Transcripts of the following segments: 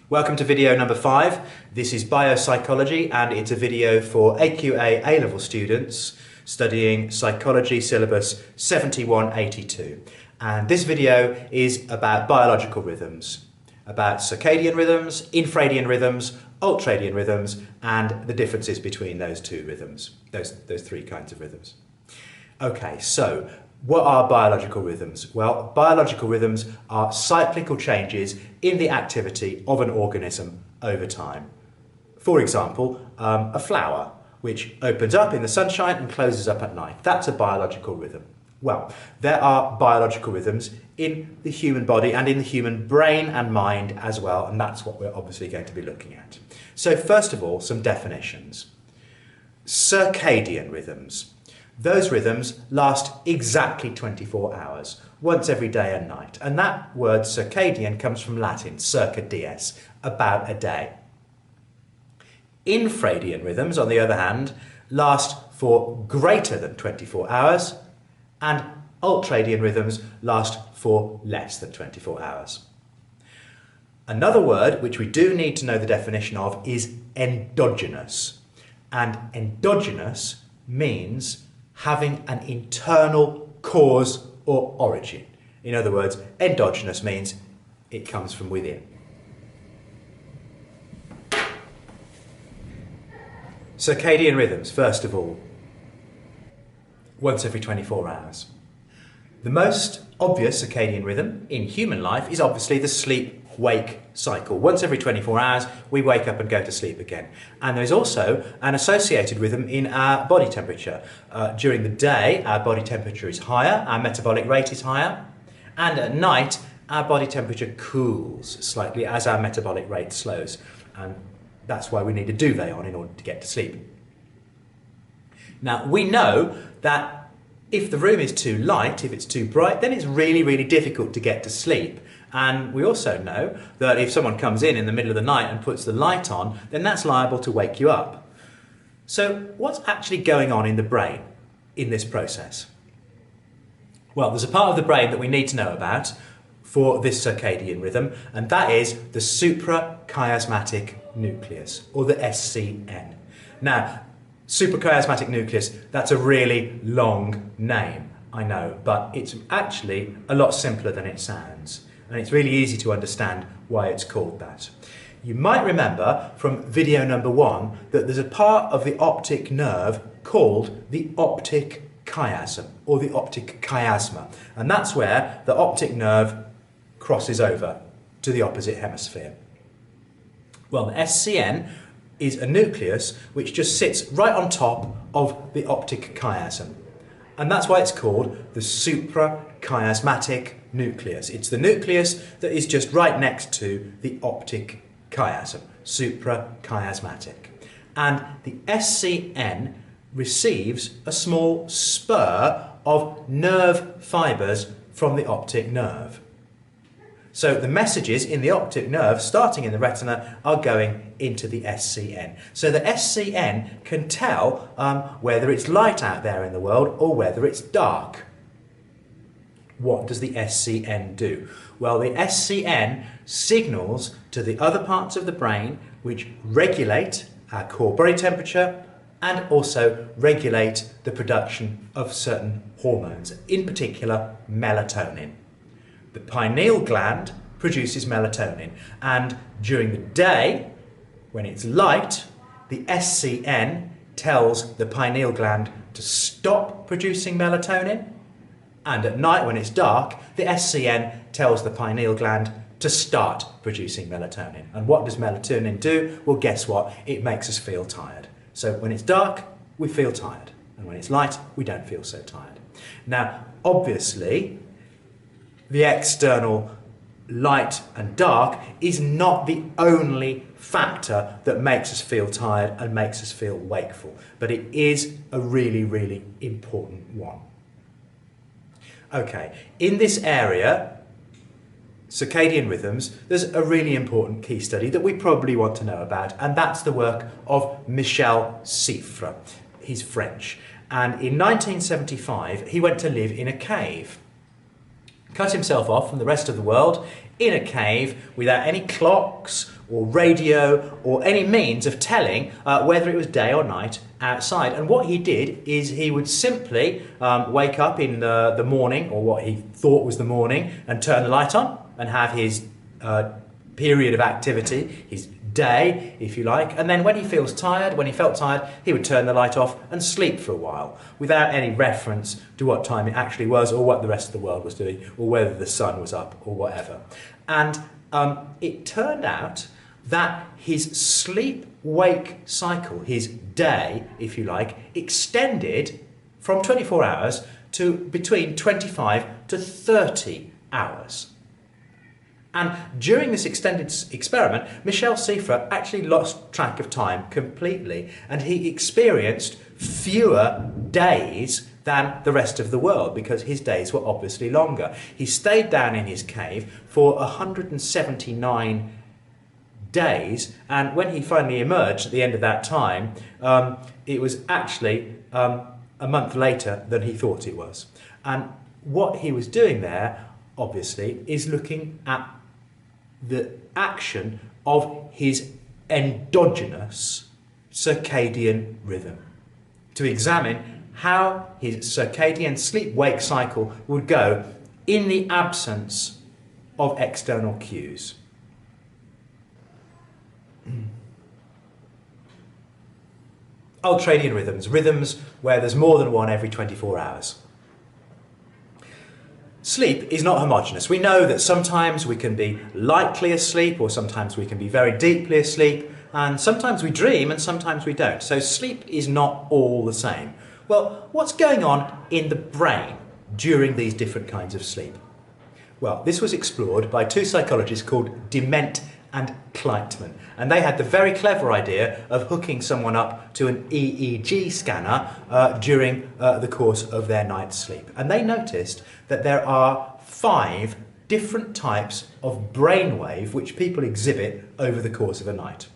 Welcome to video number 5. This is Biopsychology and it's a video for AQA A-level students studying Psychology syllabus 7182. And this video is about biological rhythms, about circadian rhythms, infradian rhythms, ultradian rhythms, and the differences between those two rhythms, those three kinds of rhythms. Okay, so what are biological rhythms? Well, biological rhythms are cyclical changes in the activity of an organism over time. For example, a flower which opens up in the sunshine and closes up at night. That's a biological rhythm. Well, there are biological rhythms in the human body and in the human brain and mind as well, and that's what we're obviously going to be looking at. So first of all, some definitions. Circadian rhythms. Those rhythms last exactly 24 hours, once every day and night. And that word circadian comes from Latin, circa dies, about a day. Infradian rhythms, on the other hand, last for greater than 24 hours, and ultradian rhythms last for less than 24 hours. Another word which we do need to know the definition of is endogenous. And endogenous means having an internal cause or origin. In other words, endogenous means it comes from within. Circadian rhythms, first of all, once every 24 hours. The most obvious circadian rhythm in human life is obviously the sleep-wake cycle. Once every 24 hours, we wake up and go to sleep again. And there's also an associated rhythm in our body temperature. During the day, our body temperature is higher, our metabolic rate is higher, and at night, our body temperature cools slightly as our metabolic rate slows. And that's why we need a duvet on in order to get to sleep. Now, we know that if the room is too light, if it's too bright, then it's really, really difficult to get to sleep. And we also know that if someone comes in the middle of the night and puts the light on, then that's liable to wake you up. So what's actually going on in the brain in this process? Well, there's a part of the brain that we need to know about for this circadian rhythm, and that is the Suprachiasmatic Nucleus, or the SCN. Now, Suprachiasmatic Nucleus, that's a really long name, I know, but it's actually a lot simpler than it sounds. And it's really easy to understand why it's called that. You might remember from video number 1 that there's a part of the optic nerve called the optic chiasm, or the optic chiasma. And that's where the optic nerve crosses over to the opposite hemisphere. Well, the SCN is a nucleus which just sits right on top of the optic chiasm. And that's why it's called the suprachiasmatic nucleus. It's the nucleus that is just right next to the optic chiasm, suprachiasmatic. And the SCN receives a small spur of nerve fibres from the optic nerve. So the messages in the optic nerve, starting in the retina, are going into the SCN. So the SCN can tell whether it's light out there in the world or whether it's dark. What does the SCN do? Well, the SCN signals to the other parts of the brain which regulate our core body temperature and also regulate the production of certain hormones, in particular melatonin. The pineal gland produces melatonin, and during the day, when it's light, the SCN tells the pineal gland to stop producing melatonin, and at night, when it's dark, the SCN tells the pineal gland to start producing melatonin. And what does melatonin do? Well, guess what? It makes us feel tired. So when it's dark, we feel tired, and when it's light, we don't feel so tired. Now, obviously, the external light and dark is not the only factor that makes us feel tired and makes us feel wakeful, but it is a really, really important one. Okay, in this area, circadian rhythms, there's a really important key study that we probably want to know about, and that's the work of Michel Siffre. He's French, and in 1975 he went to live in a cave. Cut himself off from the rest of the world in a cave without any clocks, or radio or any means of telling whether it was day or night outside. And what he did is he would simply wake up in the morning, or what he thought was the morning, and turn the light on and have his period of activity, his day, if you like, and then when he felt tired, he would turn the light off and sleep for a while without any reference to what time it actually was or what the rest of the world was doing or whether the sun was up or whatever. And it turned out that his sleep-wake cycle, his day, if you like, extended from 24 hours to between 25 to 30 hours. And during this extended experiment, Michel Cifre actually lost track of time completely, and he experienced fewer days than the rest of the world because his days were obviously longer. He stayed down in his cave for 179 days, and when he finally emerged at the end of that time, it was actually a month later than he thought it was. And what he was doing there, obviously, is looking at the action of his endogenous circadian rhythm, to examine how his circadian sleep-wake cycle would go in the absence of external cues. Ultradian rhythms, rhythms where there's more than one every 24 hours. Sleep is not homogeneous. We know that sometimes we can be lightly asleep, or sometimes we can be very deeply asleep, and sometimes we dream and sometimes we don't. So sleep is not all the same. Well, what's going on in the brain during these different kinds of sleep? Well, this was explored by two psychologists called Dement and Kleitman, and they had the very clever idea of hooking someone up to an EEG scanner during the course of their night's sleep. And they noticed that there are 5 different types of brainwave which people exhibit over the course of a night.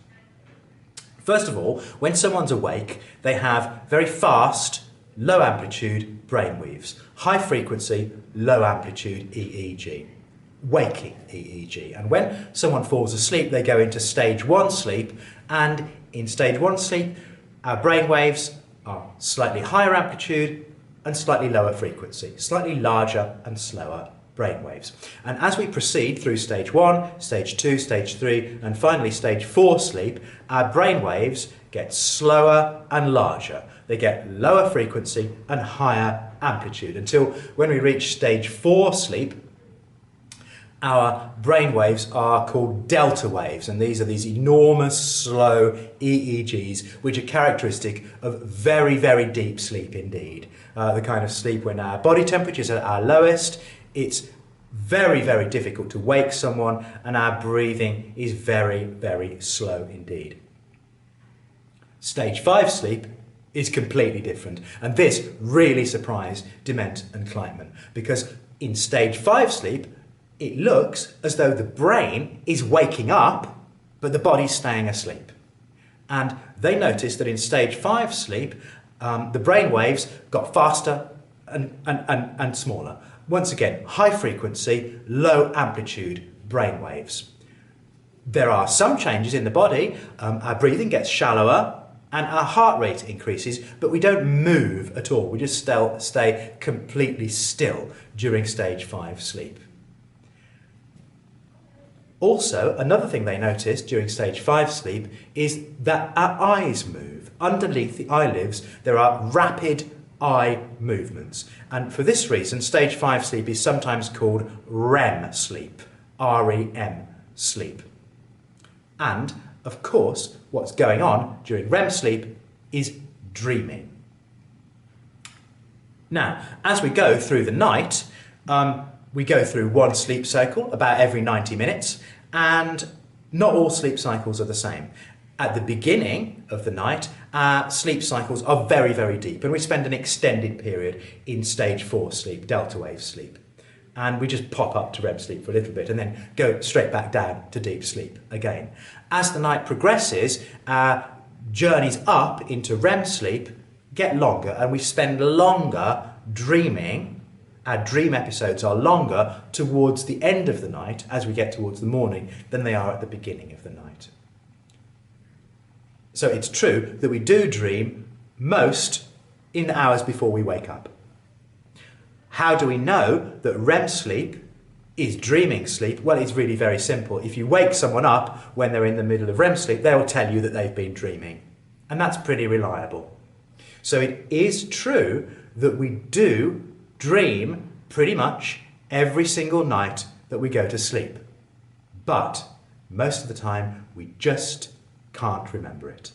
First of all, when someone's awake, they have very fast, low amplitude brainwaves, high frequency, low amplitude EEG. Waking EEG. And when someone falls asleep, they go into stage 1 sleep, and in stage 1 sleep, our brain waves are slightly higher amplitude and slightly lower frequency, slightly larger and slower brain waves. And as we proceed through stage 1, stage 2, stage 3, and finally stage 4 sleep, our brain waves get slower and larger. They get lower frequency and higher amplitude until when we reach stage 4 sleep, our brain waves are called delta waves, and these are these enormous slow EEGs which are characteristic of very, very deep sleep indeed. The kind of sleep when our body temperatures are at our lowest, it's very, very difficult to wake someone, and our breathing is very, very slow indeed. Stage 5 sleep is completely different, and this really surprised Dement and Kleitman, because in stage 5 sleep, it looks as though the brain is waking up, but the body's staying asleep. And they noticed that in stage 5 sleep, the brain waves got faster and smaller. Once again, high frequency, low amplitude brain waves. There are some changes in the body. Our breathing gets shallower and our heart rate increases, but we don't move at all. We just stay completely still during stage 5 sleep. Also, another thing they noticed during stage 5 sleep is that our eyes move. Underneath the eyelids, there are rapid eye movements. And for this reason, stage 5 sleep is sometimes called Rem sleep, R-E-M sleep. And, of course, what's going on during Rem sleep is dreaming. Now, as we go through the night, we go through one sleep cycle about every 90 minutes, and not all sleep cycles are the same. At the beginning of the night, our sleep cycles are very, very deep, and we spend an extended period in stage 4 sleep, delta wave sleep. And we just pop up to REM sleep for a little bit and then go straight back down to deep sleep again. As the night progresses, our journeys up into REM sleep get longer, and we spend longer dreaming our dream episodes are longer towards the end of the night, as we get towards the morning, than they are at the beginning of the night. So it's true that we do dream most in the hours before we wake up. How do we know that REM sleep is dreaming sleep? Well, it's really very simple. If you wake someone up when they're in the middle of REM sleep, they will tell you that they've been dreaming. And that's pretty reliable. So it is true that we do dream pretty much every single night that we go to sleep. But most of the time, we just can't remember it.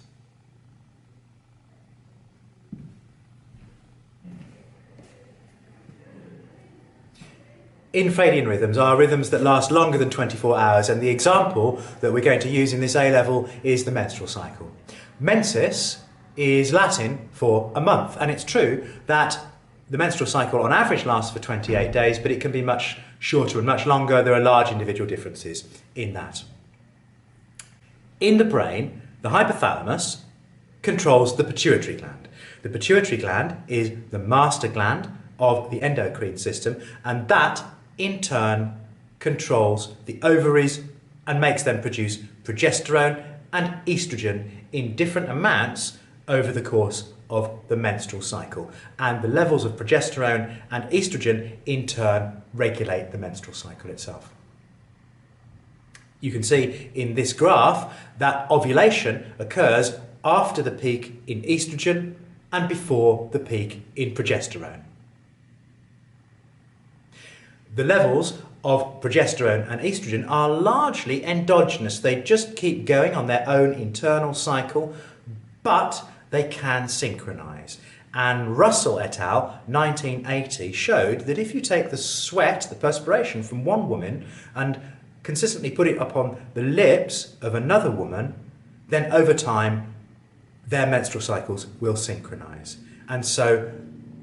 Infradian rhythms are rhythms that last longer than 24 hours, and the example that we're going to use in this A-level is the menstrual cycle. Menses is Latin for a month, and it's true that the menstrual cycle on average lasts for 28 days, but it can be much shorter and much longer. There are large individual differences in that. In the brain, the hypothalamus controls the pituitary gland. The pituitary gland is the master gland of the endocrine system, and that in turn controls the ovaries and makes them produce progesterone and estrogen in different amounts over the course of the menstrual cycle. And the levels of progesterone and estrogen in turn regulate the menstrual cycle itself. You can see in this graph that ovulation occurs after the peak in estrogen and before the peak in progesterone. The levels of progesterone and estrogen are largely endogenous. They just keep going on their own internal cycle, but they can synchronize. And Russell et al. 1980 showed that if you take the sweat, the perspiration from one woman and consistently put it upon the lips of another woman, then over time their menstrual cycles will synchronize. And so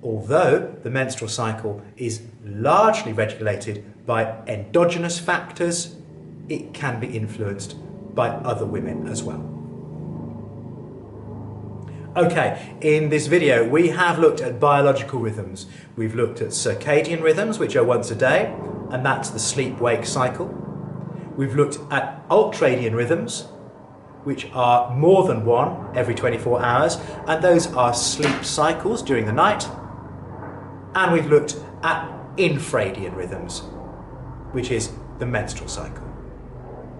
although the menstrual cycle is largely regulated by endogenous factors, it can be influenced by other women as well. Okay, in this video we have looked at biological rhythms. We've looked at circadian rhythms, which are once a day, and that's the sleep-wake cycle. We've looked at ultradian rhythms, which are more than one every 24 hours, and those are sleep cycles during the night. And we've looked at infradian rhythms, which is the menstrual cycle.